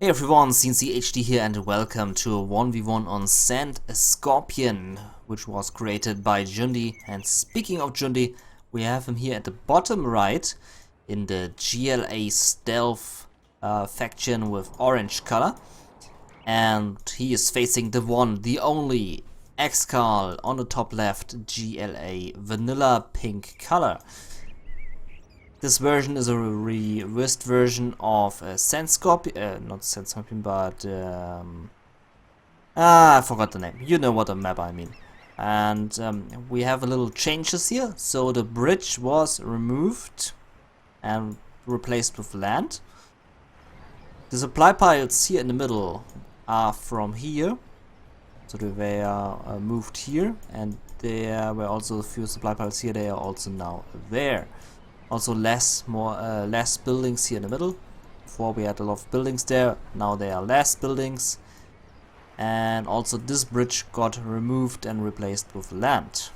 Hey everyone, cncHD here and welcome to a 1v1 on Sand Scorpion, which was created by Jundiyy. And speaking of Jundiyy, we have him here at the bottom right in the GLA stealth faction with orange color. And he is facing the one, the only Excal on the top left, GLA vanilla pink color. This version is a reversed version of Sand Scorpion, not Sand Scorpion, but I forgot the name. You know what the map I mean. And we have a little changes here. So the bridge was removed and replaced with land. The supply piles here in the middle are from here, so they were moved here, and there were also a few supply piles here. They are also now there. Also less buildings here in the middle. Before we had a lot of buildings there, now there are less buildings. And also this bridge got removed and replaced with land.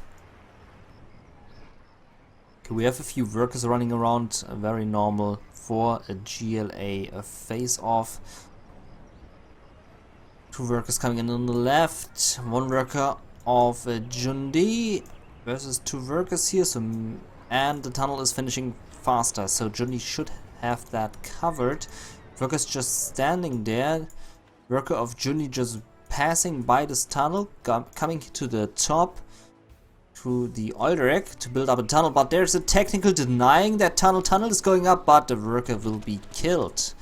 Okay, we have a few workers running around, very normal for a GLA face-off. Two workers coming in on the left, one worker of Jundiyy versus two workers here, and the tunnel is finishing faster, so Jundiyy should have that covered. Workers just standing there. Worker of Jundiyy just passing by this tunnel, coming to the top to the oil rig to build up a tunnel, but there's a technical denying that tunnel. Tunnel is going up, but the worker will be killed.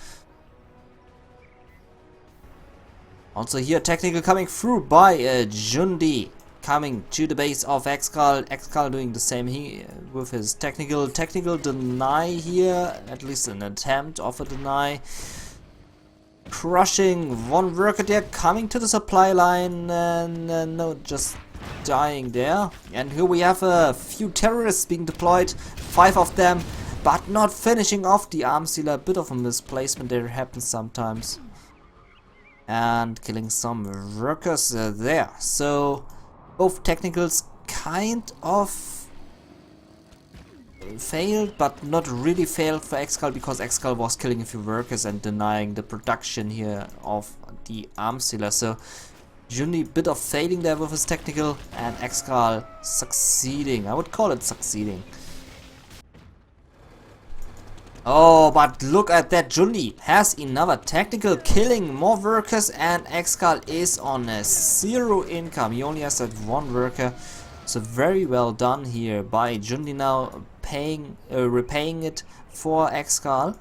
Also here technical coming through by Jundiyy. Coming to the base of Excal. Excal doing the same here with his technical deny here, at least an attempt of a deny. Crushing one worker there, coming to the supply line, and no, just dying there. And here we have a few terrorists being deployed, 5 of them, but not finishing off the arms dealer. A bit of a misplacement there happens sometimes. And killing some workers there. So both technicals kind of failed, but not really failed for Excal, because Excal was killing a few workers and denying the production here of the arms dealer. So Jundiyy bit of failing there with his technical, and Excal succeeding. I would call it succeeding. Oh, but look at that, Jundiyy has another technical, killing more workers, and Excal is on a 0 income. He only has that one worker, so very well done here by Jundiyy, now repaying it for Excal.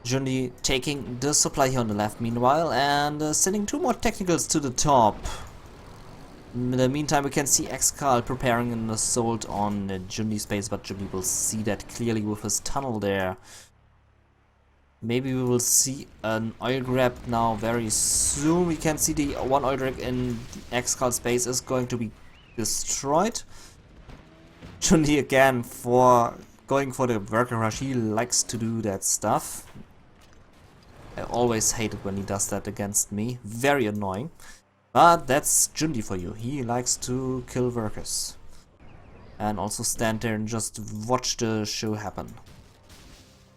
Jundiyy taking the supply here on the left meanwhile, and sending 2 more technicals to the top. In the meantime, we can see Excal preparing an assault on Jundiy's base, but Jundiyy will see that clearly with his tunnel there. Maybe we will see an oil grab now very soon. We can see the one oil rig in Excal's base is going to be destroyed. Jundiyy again for going for the worker rush. He likes to do that stuff. I always hate it when he does that against me. Very annoying. But that's Jundiyy for you. He likes to kill workers. And also stand there and just watch the show happen.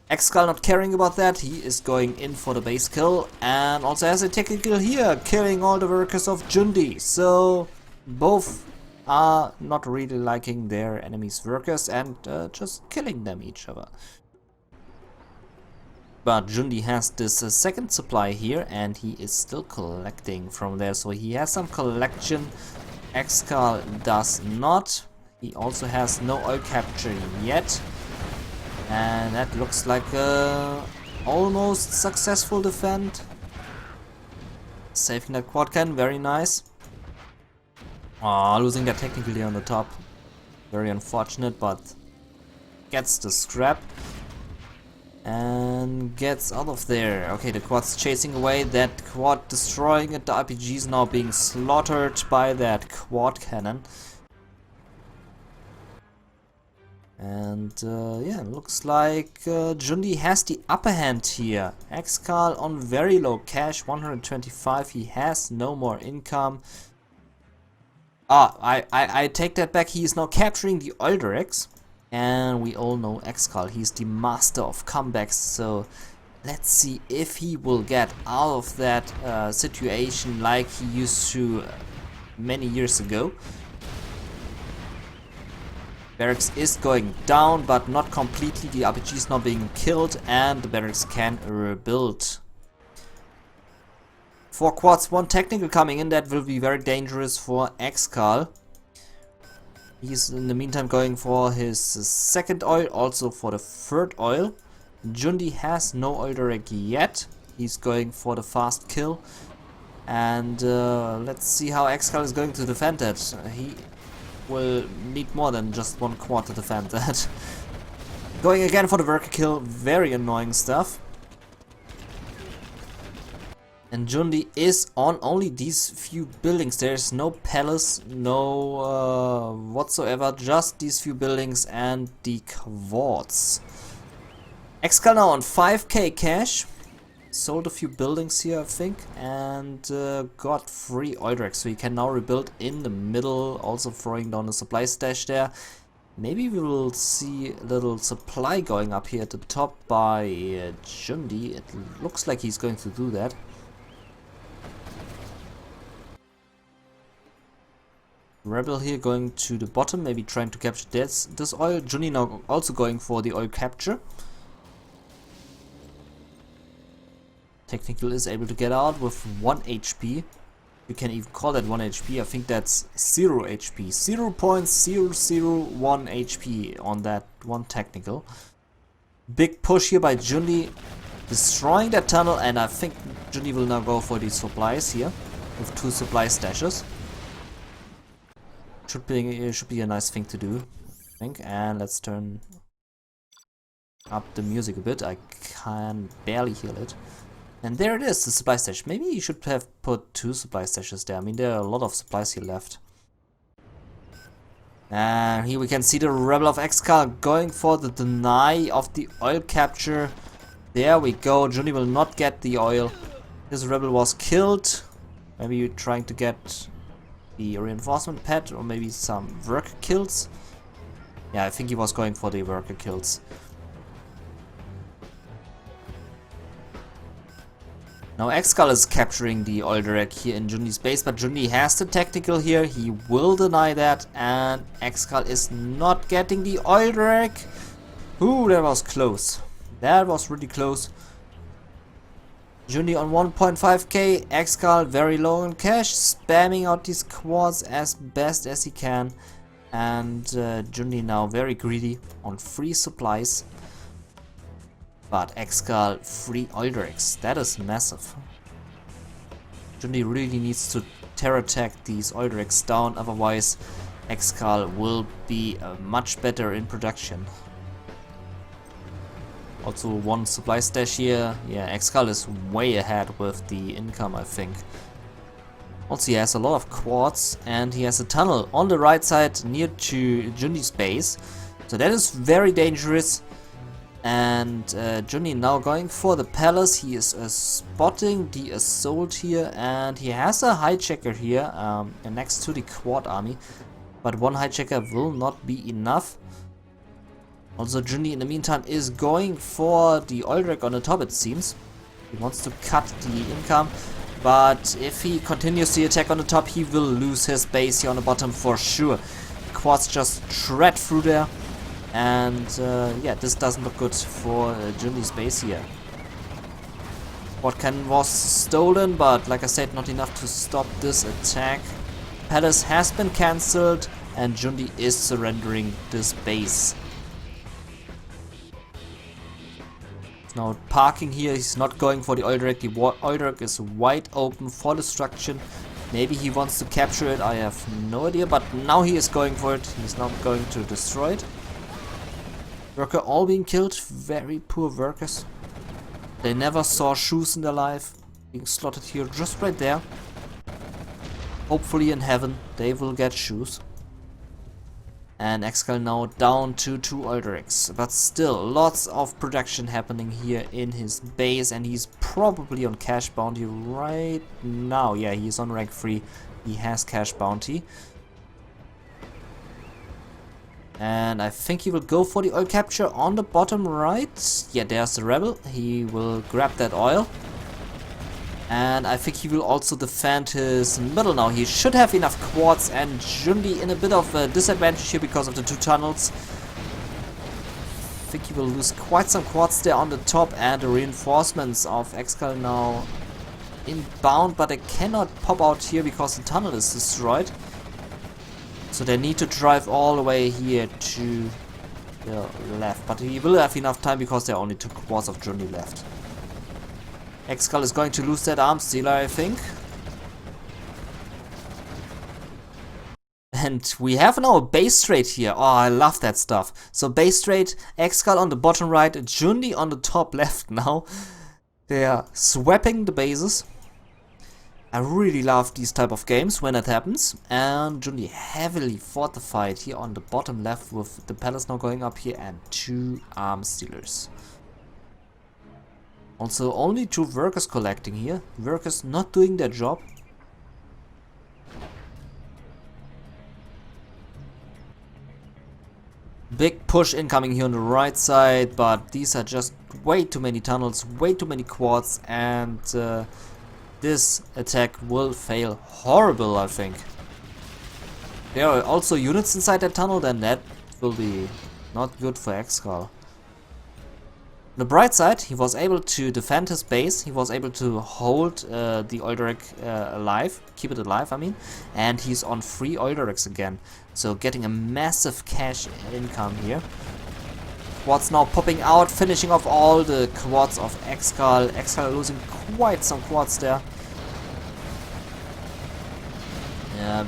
Excal not caring about that. He is going in for the base kill. And also has a technical here, killing all the workers of Jundiyy. So both are not really liking their enemies' workers and just killing them each other. But Jundiyy has this second supply here, and he is still collecting from there, so he has some collection. Excal does not. He also has no oil capture yet, and that looks like a almost successful defend. Saving that quad cannon, very nice. Losing that technically on the top, very unfortunate, but gets the scrap. And gets out of there. Okay, the quad's chasing away. That quad destroying it. The RPG is now being slaughtered by that quad cannon. And yeah, looks like Jundiyy has the upper hand here. Excal on very low cash, 125. He has no more income. I take that back. He is now capturing the oil rigs. And we all know Excal, he's the master of comebacks, so Let's see if he will get out of that situation like he used to many years ago. Barracks is going down, but not completely. The RPG is not being killed, and the barracks can rebuild. 4 quads, 1 technical coming in. That will be very dangerous for Excal. He's in the meantime going for his second oil, also for the third oil. Jundiyy has no oil direct yet. He's going for the fast kill. And let's see how Excal is going to defend that. He will need more than just 1 quad to defend that. Going again for the worker kill, very annoying stuff. And Jundiyy is on only these few buildings. There's no palace, no whatsoever, just these few buildings and the quads. Excal now on 5k cash. Sold a few buildings here, I think, and got 3 oil racks, so he can now rebuild in the middle, also throwing down a supply stash there. Maybe we will see a little supply going up here at the top by Jundiyy. It looks like he's going to do that. Rebel here going to the bottom, maybe trying to capture this oil. Jundiyy now also going for the oil capture. Technical is able to get out with 1 HP. You can even call that 1 HP. I think that's 0 HP. 0.001 HP on that 1 technical. Big push here by Jundiyy, destroying that tunnel, and I think Jundiyy will now go for these supplies here with 2 supply stashes. Should be a nice thing to do, I think. And let's turn up the music a bit. I can barely hear it. And there it is, the supply stash. Maybe you should have put 2 supply stashes there. I mean, there are a lot of supplies here left. And here we can see the Rebel of Excal going for the deny of the oil capture. There we go. Jundiyy will not get the oil. This Rebel was killed. Maybe you're trying to get the reinforcement pad or maybe some worker kills. Yeah, I think he was going for the worker kills. Now Excal is capturing the oil direct here in Jundiyy's base, but Jundiyy has the technical here. He will deny that, and Excal is not getting the oil direct. Ooh, that was close. That was really close. Jundiyy on 1.5k, Excal very low in cash, spamming out these quads as best as he can. And Jundiyy now very greedy on 3 supplies. But Excal 3 oil directs, that is massive. Jundiyy really needs to terror attack these oil directs down, otherwise Excal will be much better in production. Also 1 supply stash here. Yeah, Excal is way ahead with the income, I think. Also he has a lot of quads and he has a tunnel on the right side near to Jundiy's base. So that is very dangerous. And Jundiyy now going for the palace. He is spotting the assault here, and he has a hijacker here next to the quad army, but 1 hijacker will not be enough. Also Jundiyy in the meantime is going for the oil rig on the top, it seems. He wants to cut the income, but if he continues the attack on the top, he will lose his base here on the bottom for sure. Quads just shred through there. And yeah, this doesn't look good for Jundiy's base here. Quad cannon was stolen, but like I said, not enough to stop this attack. Palace has been cancelled, and Jundiyy is surrendering this base. He's now parking here. He's not going for the oil direct. The oil direct is wide open for destruction. Maybe he wants to capture it. I have no idea, but now he is going for it. He's not going to destroy it. Worker all being killed, very poor workers. They never saw shoes in their life. Being slotted here just right there. Hopefully in heaven they will get shoes. And Excal now down to 2 oil directs. But still lots of production happening here in his base, and he's probably on cash bounty right now. Yeah, he's on rank 3. He has cash bounty. And I think he will go for the oil capture on the bottom right. Yeah, there's the rebel. He will grab that oil. And I think he will also defend his middle now. He should have enough quartz, and Jundiyy in a bit of a disadvantage here because of the 2 tunnels. I think he will lose quite some quartz there on the top, and the reinforcements of Excal now inbound, but they cannot pop out here because the tunnel is destroyed. So they need to drive all the way here to the left, but he will have enough time because there are only 2 quarters of Jundiyy left. Excal is going to lose that arms dealer, I think. And we have now a base trade here. Oh, I love that stuff. So base trade, Excal on the bottom right, Jundiyy on the top left now. They are swapping the bases. I really love these type of games when it happens. And Jundiyy heavily fortified here on the bottom left with the palace now going up here and 2 arms dealers. Also only 2 workers collecting here. Workers not doing their job. Big push incoming here on the right side, but these are just way too many tunnels, way too many quads, and this attack will fail horrible, I think. There are also units inside that tunnel, then that will be not good for Excal. On the bright side, he was able to defend his base, he was able to hold the Oilderic alive, keep it alive I mean, and he's on 3 Oilderics again. So getting a massive cash income here. Quads now popping out, finishing off all the quads of Excal. Excal losing quite some quads there. Yeah,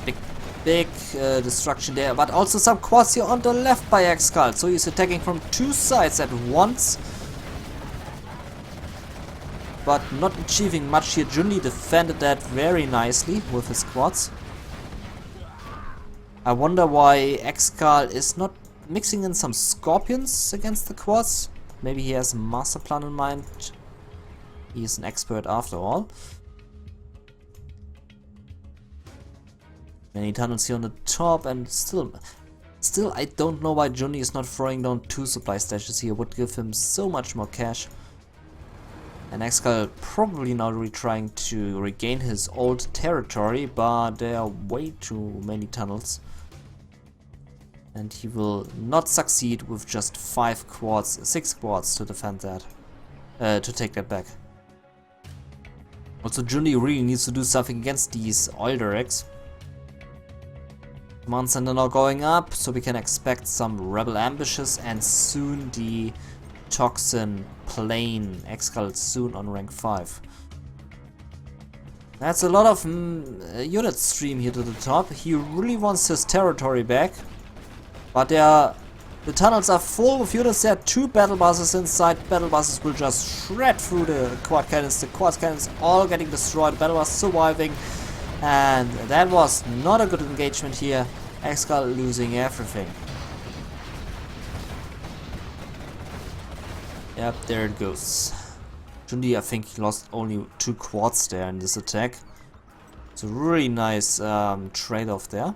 big destruction there, but also some quads here on the left by Excal. So he's attacking from 2 sides at once, but not achieving much here. Jundiyy defended that very nicely with his quads. I wonder why Excal is not mixing in some scorpions against the quads. Maybe he has a master plan in mind. He is an expert after all. Many tunnels here on the top, and still I don't know why Jundiyy is not throwing down 2 supply stashes here. Would give him so much more cash. And Excal probably now trying to regain his old territory, but there are way too many tunnels. And he will not succeed with just 6 quads to defend that, to take that back. Also, Jundiyy really needs to do something against these Oilderics. Command center now going up, so we can expect some rebel ambushes and soon the Toxin plane. Excal soon on rank 5. That's a lot of unit stream here to the top. He really wants his territory back. But the tunnels are full with units. There are 2 battle buses inside. Battle buses will just shred through the quad cannons. The quad cannons all getting destroyed. The battle bus surviving. And that was not a good engagement here. Excal losing everything. Yep, there it goes. Jundiyy, I think he lost only 2 quads there in this attack. It's a really nice trade-off there.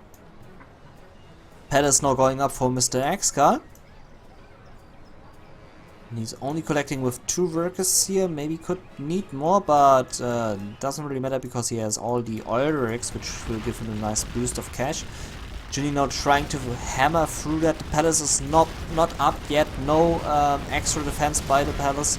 Palace now going up for Mr. Excal. And he's only collecting with 2 workers here. Maybe could need more, but doesn't really matter because he has all the Oilderics, which will give him a nice boost of cash. Jundiyy now trying to hammer through that. The palace is not up yet. No extra defense by the palace.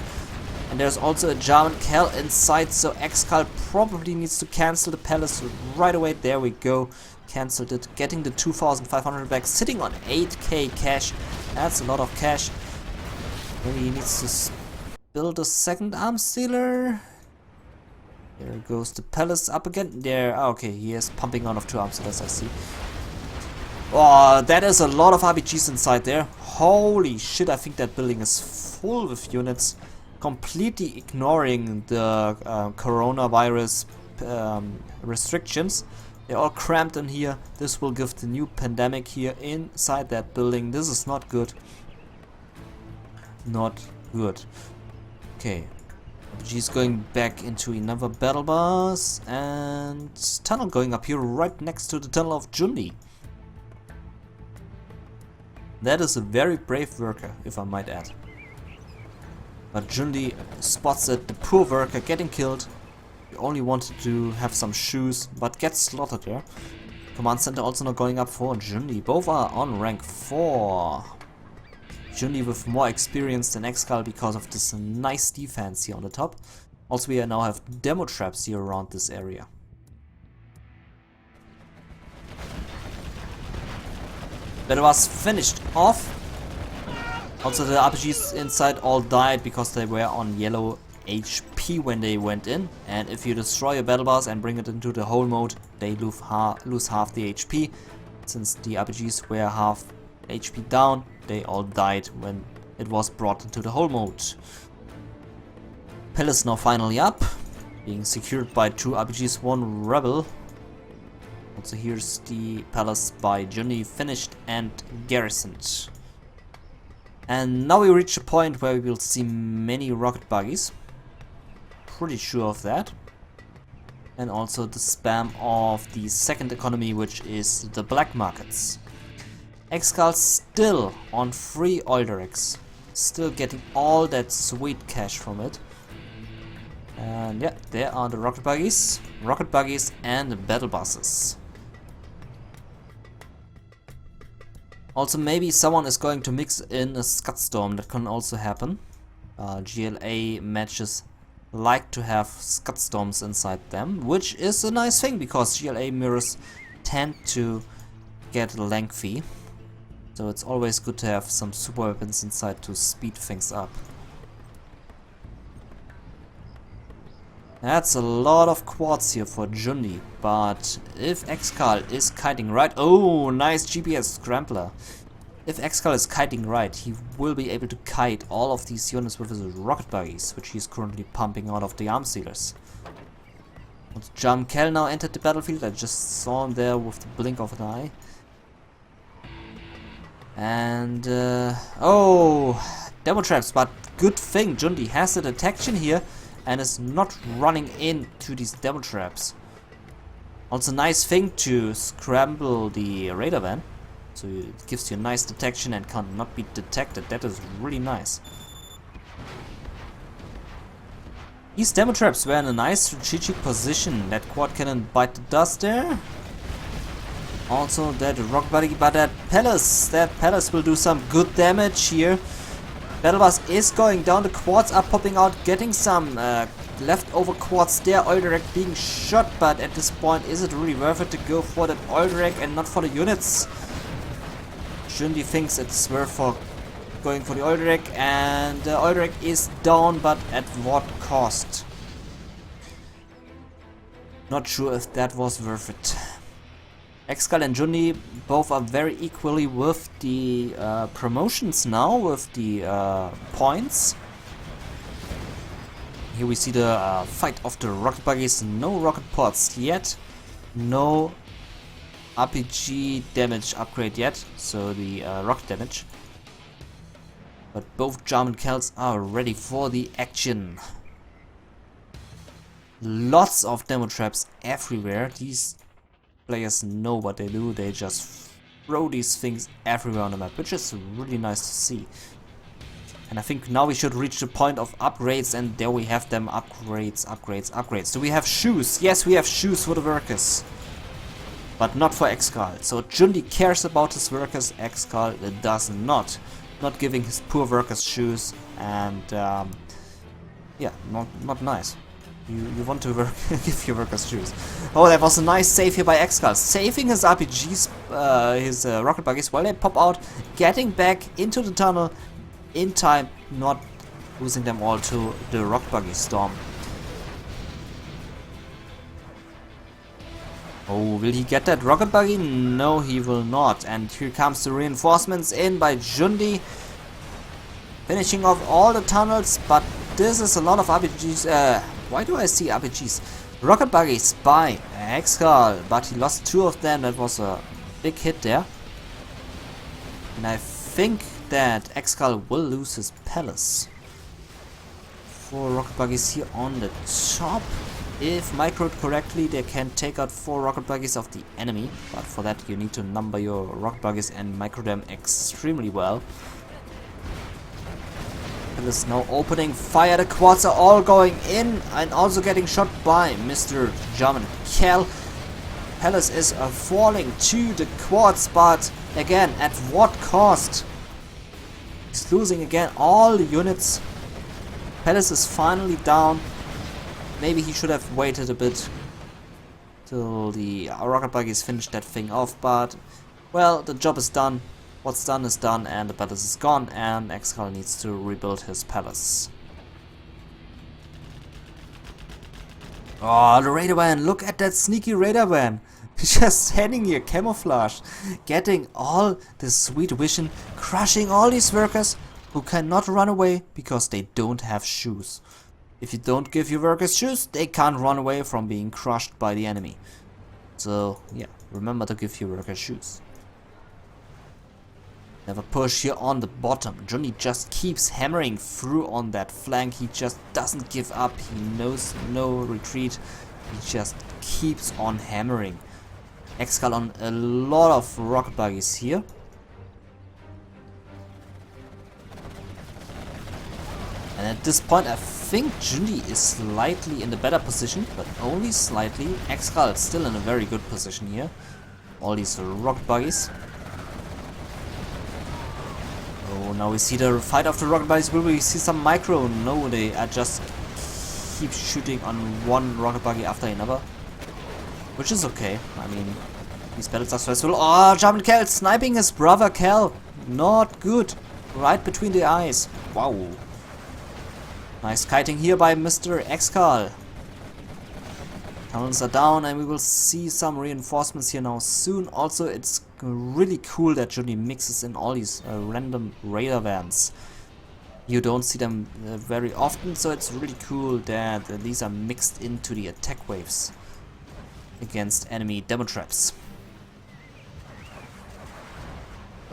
And there's also a German Cal inside, so Excal probably needs to cancel the palace right away. There we go. Cancelled it. Getting the 2,500 back. Sitting on 8k cash. That's a lot of cash. Maybe he needs to build a second arms dealer. There goes the palace up again. There. Oh, okay, he is pumping out of 2 arms dealers, I see. Oh, that is a lot of RPGs inside there. Holy shit, I think that building is full with units. Completely ignoring the coronavirus restrictions. They're all cramped in here. This will give the new pandemic here inside that building. This is not good. Not good. Okay. RPG's going back into another battle bus. And tunnel going up here right next to the tunnel of Jundiyy. That is a very brave worker, if I might add. But Jundiyy spots it, the poor worker getting killed. He only wanted to have some shoes, but gets slaughtered there. Command center also not going up for Jundiyy. Both are on rank 4. Jundiyy with more experience than Excal because of this nice defense here on the top. Also, we now have demo traps here around this area. That was finished off. Also, the RPGs inside all died because they were on yellow HP when they went in. And if you destroy a battle boss and bring it into the whole mode, they lose half the HP. Since the RPGs were half HP down, they all died when it was brought into the whole mode. Palace now finally up, being secured by 2 RPGs, 1 rebel. Also here's the palace by Jundiyy finished and garrisoned. And now we reach a point where we will see many rocket buggies. Pretty sure of that. And also the spam of the second economy, which is the black markets. Excal still on free oil directs. Still getting all that sweet cash from it. And yeah, there are the rocket buggies and the battle buses. Also, maybe someone is going to mix in a Scud Storm. That can also happen. GLA matches like to have Scud Storms inside them, which is a nice thing because GLA mirrors tend to get lengthy. So it's always good to have some super weapons inside to speed things up. That's a lot of quads here for Jundiyy, but if Excal is kiting right... Oh, nice GPS scrambler. If Excal is kiting right, he will be able to kite all of these units with his rocket buggies, which he's currently pumping out of the arm sealers. Gentool now entered the battlefield. I just saw him there with the blink of an eye. And... oh, demo traps, but good thing Jundiyy has the detection here and is not running into these demo traps. Also, nice thing to scramble the radar van, so it gives you a nice detection and cannot be detected. That is really nice. These demo traps were in a nice strategic position. That quad cannon bite the dust there. Also that rock buggy, but that palace will do some good damage here. Battle bus is going down, the quads are popping out, getting some leftover quads there, oil direct being shot, but at this point is it really worth it to go for that oil direct and not for the units? Jundiyy thinks it's worth for going for the oil direct, and the oil direct is down, but at what cost? Not sure if that was worth it. Excal and Jundiyy both are very equally with the promotions now, with the points. Here we see the fight of the rocket buggies. No rocket pods yet. No RPG damage upgrade yet, so the rocket damage. But both German Cels are ready for the action. Lots of demo traps everywhere. These players know what they do. They just throw these things everywhere on the map, which is really nice to see. And I think now we should reach the point of upgrades, and there we have them. Upgrades. Do we have shoes? Yes, we have shoes for the workers, but not for Excal. So Jundiyy cares about his workers, Excal does not. Not giving his poor workers shoes, and yeah, not nice. You want to give your workers shoes. Oh, that was a nice save here by Excal, saving his RPGs, his rocket buggies while they pop out, getting back into the tunnel in time, not losing them all to the rocket buggy storm. Oh, will he get that rocket buggy? No, he will not. And here comes the reinforcements in by Jundiyy, finishing off all the tunnels, but this is a lot of RPGs. Why do I see RPGs? Rocket buggies by Excal, but he lost 2 of them. That was a big hit there. And I think that Excal will lose his palace. 4 rocket buggies here on the top. If microed correctly, they can take out 4 rocket buggies of the enemy, but for that you need to number your rocket buggies and micro them extremely well. Palace now opening fire, the quads are all going in and also getting shot by Mr. German Cal. Palace is falling to the quads, but again, at what cost? He's losing again all the units. Palace is finally down. Maybe he should have waited a bit till the rocket buggies finish that thing off, but well, the job is done. What's done is done, and the palace is gone, and Excal needs to rebuild his palace. Oh, the radar van! Look at that sneaky radar van! Just standing here, camouflage, getting all the sweet vision, crushing all these workers who cannot run away because they don't have shoes. If you don't give your workers shoes, they can't run away from being crushed by the enemy. So yeah, remember to give your workers shoes. Never push here on the bottom. Jundiyy just keeps hammering through on that flank. He just doesn't give up. He knows no retreat. He just keeps on hammering. Excal on a lot of rocket buggies here. And at this point I think Jundiyy is slightly in the better position, but only slightly. Excal is still in a very good position here. All these rocket buggies. Oh, now we see the fight of the rocket buggies. Will we see some micro? No, they are just keep shooting on one rocket buggy after another. Which is okay. I mean, these battles are stressful. Oh, German Cal sniping his brother Cal. Not good. Right between the eyes. Wow. Nice kiting here by Mr. Excal. Cannons are down and we will see some reinforcements here now soon. Also, it's really cool that Jundiyy mixes in all these random radar vans. You don't see them very often, so it's really cool that these are mixed into the attack waves against enemy demo traps.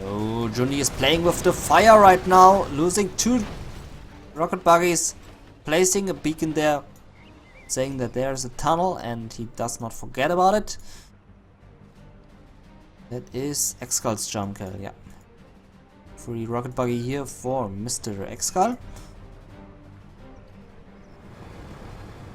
Oh, Jundiyy is playing with the fire right now, losing 2 rocket buggies, placing a beacon there, saying that there's a tunnel and he does not forget about it. That is Excal's Junker, yeah. Free rocket buggy here for Mr. Excal.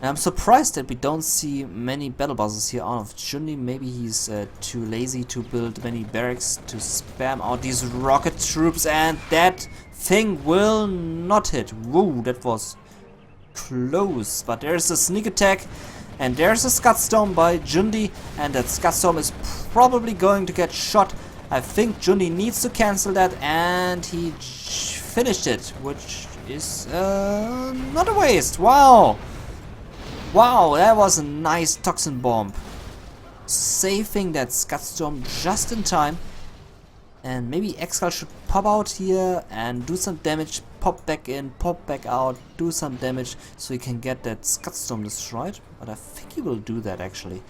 And I'm surprised that we don't see many battle buses here out of Jundiyy. Maybe he's too lazy to build many barracks to spam out these rocket troops, and that thing will not hit. Whoa, that was close. But there's a sneak attack, and there's a Scud Storm by Jundiyy, and that Scud Storm is probably going to get shot. I think Jundiyy needs to cancel that, and he finished it, which is not a waste. Wow! Wow, that was a nice toxin bomb. Saving that Scud Storm just in time. And maybe Excal should pop out here and do some damage, pop back in, pop back out, do some damage so he can get that Scud Storm destroyed. But I think he will do that actually.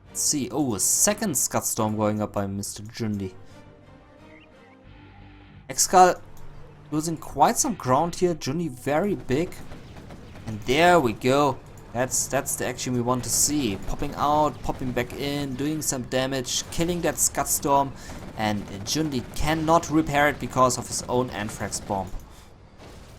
Let's see. Oh, a second Scud Storm going up by Mr. Jundiyy. Excal losing quite some ground here. Jundiyy very big. And there we go. That's the action we want to see. Popping out, popping back in, doing some damage, killing that Scud Storm, and Jundiyy cannot repair it because of his own Anthrax bomb.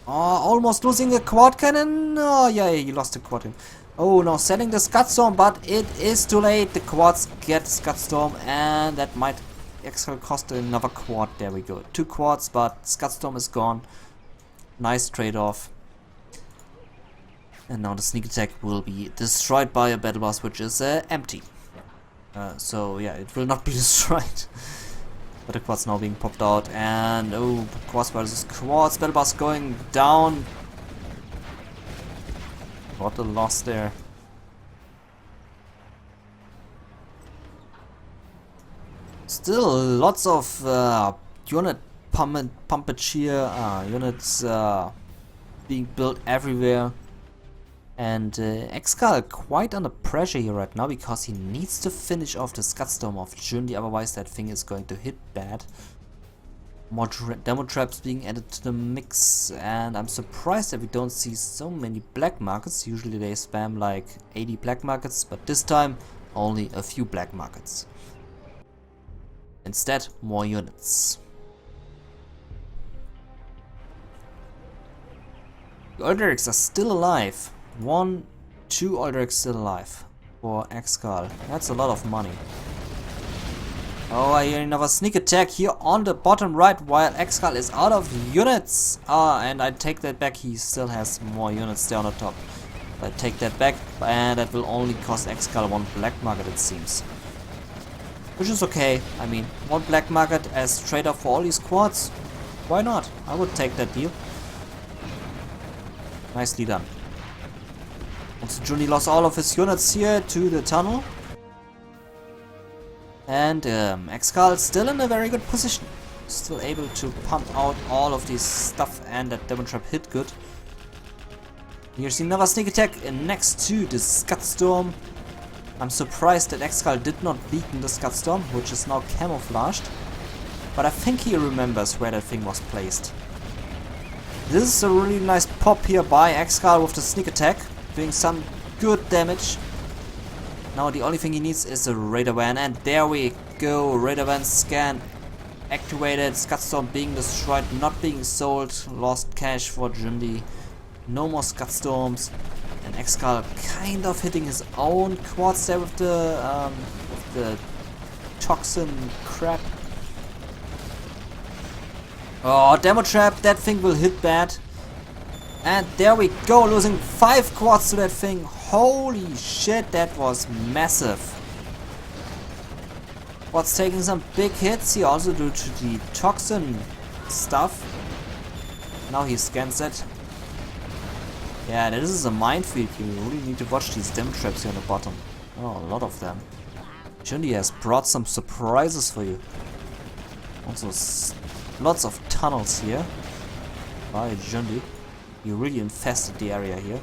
Oh, almost losing a quad cannon. Oh yeah, he lost the quad cannon. Oh no, selling the Scud Storm, but it is too late. The quads get Scud Storm, and that might Excal cost another quad. There we go. 2 quads, but Scud Storm is gone. Nice trade-off. And now the sneak attack will be destroyed by a battle bus, which is empty. So yeah, it will not be destroyed. But the quad's now being popped out, and oh, quads versus quads. Battle bus going down. What a loss there. Still lots of unit pumpage here, units being built everywhere. And Excal quite under pressure here right now because he needs to finish off the Scud Storm of Jundiyy, otherwise that thing is going to hit bad. More demo traps being added to the mix, and I'm surprised that we don't see so many black markets. Usually they spam like 80 black markets, but this time only a few black markets. Instead, more units. The Alderics are still alive. 1, 2 Alderics still alive for Excal. That's a lot of money. Oh, I hear another sneak attack here on the bottom right while Excal is out of units. And I take that back. He still has more units there on the top. I take that back, and that will only cost Excal 1 black market, it seems. Which is okay. I mean, 1 black market as trader for all these quads. Why not? I would take that deal. Nicely done. Also, Jundiyy lost all of his units here to the tunnel. And Excal still in a very good position. Still able to pump out all of this stuff, and that Demon Trap hit good. Here's another sneak attack next to the Scud Storm. I'm surprised that Excal did not beacon the Scud Storm, which is now camouflaged. But I think he remembers where that thing was placed. This is a really nice pop here by Excal with the sneak attack, doing some good damage. Now the only thing he needs is a radar van, and there we go. Radar van scan activated. Scud Storm being destroyed, not being sold. Lost cash for Jundiyy. No more Scud Storms. And Excal kind of hitting his own quads there with the toxin crap. Oh, demo trap. That thing will hit bad. And there we go, losing 5 quads to that thing. Holy shit, that was massive. Quads taking some big hits here also due to the toxin stuff. Now he scans it. Yeah, this is a minefield. You really need to watch these demo traps here on the bottom. Oh, a lot of them. Jundiyy has brought some surprises for you. Also, lots of tunnels here by Jundiyy. You really infested the area here.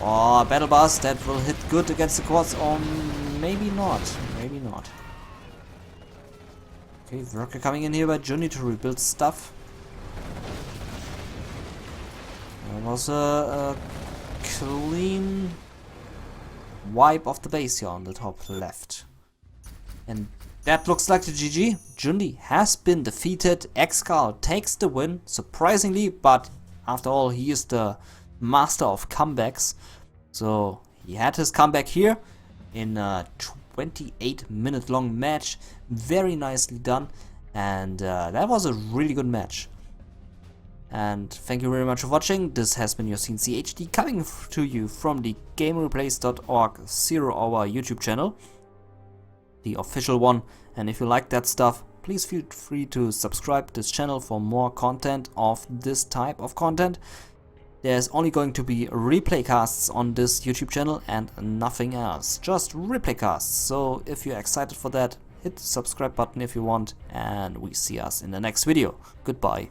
Oh, Battle Bus, that will hit good against the quads, or maybe not. Maybe not. Okay, worker coming in here by Jundiyy to rebuild stuff. There was a clean wipe of the base here on the top left. And that looks like the GG. Jundiyy has been defeated. Excal takes the win, surprisingly, but after all, he is the master of comebacks. So he had his comeback here in a 28-minute long match. Very nicely done. And that was a really good match. And thank you very much for watching. This has been your cncHD coming to you from the GameReplays.org 0-hour YouTube channel. The official one. And if you like that stuff, please feel free to subscribe this channel for more content of this type of content. There's only going to be replay casts on this YouTube channel and nothing else. Just replay casts. So if you're excited for that, hit the subscribe button if you want, and we see us in the next video. Goodbye.